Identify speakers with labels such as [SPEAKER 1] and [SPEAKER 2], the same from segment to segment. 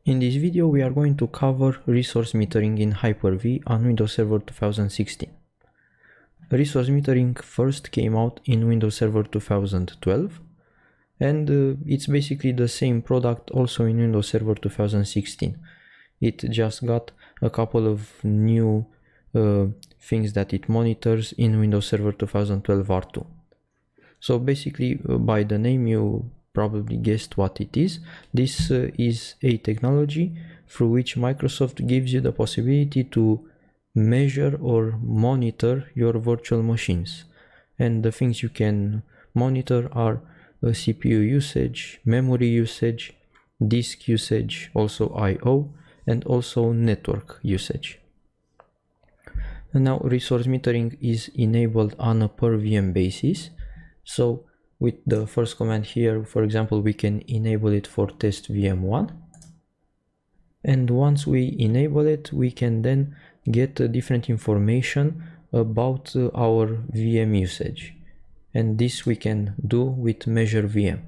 [SPEAKER 1] In this video we are going to cover resource metering in Hyper-V on Windows Server 2016. Resource metering first came out in Windows Server 2012 and it's basically the same product also in Windows Server 2016. It just got a couple of new things that it monitors in Windows Server 2012 R2. So basically by the name you probably guessed what it is. This is a technology through which Microsoft gives you the possibility to measure or monitor your virtual machines. And the things you can monitor are CPU usage, memory usage, disk usage, also I/O, and also network usage. And now resource metering is enabled on a per VM basis. So with the first command here, for example, we can enable it for test VM1. And once we enable it, we can then get different information about our VM usage. And this we can do with measure VM.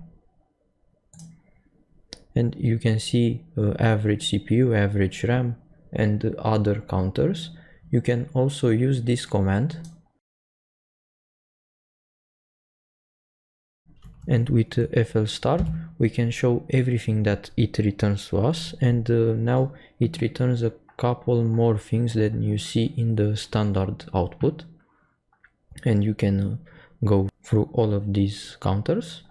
[SPEAKER 1] And you can see average CPU, average RAM, and other counters. You can also use this command. And with FL star we can show everything that it returns to us, and now it returns a couple more things than you see in the standard output, and you can go through all of these counters.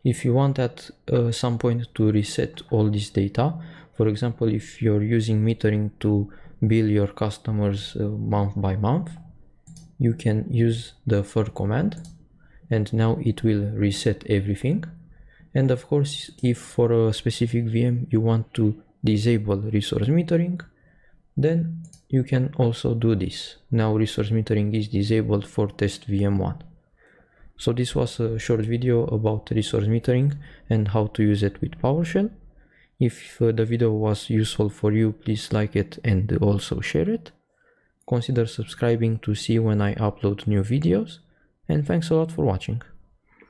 [SPEAKER 1] If you want at some point to reset all this data, for example if you're using metering to bill your customers month by month, you can use the third command. And now it will reset everything. And of course, if for a specific VM you want to disable resource metering, then you can also do this. Now resource metering is disabled for test VM1. So this was a short video about resource metering and how to use it with PowerShell. If the video was useful for you, please like it and also share it. Consider subscribing to see when I upload new videos. And thanks a lot for watching.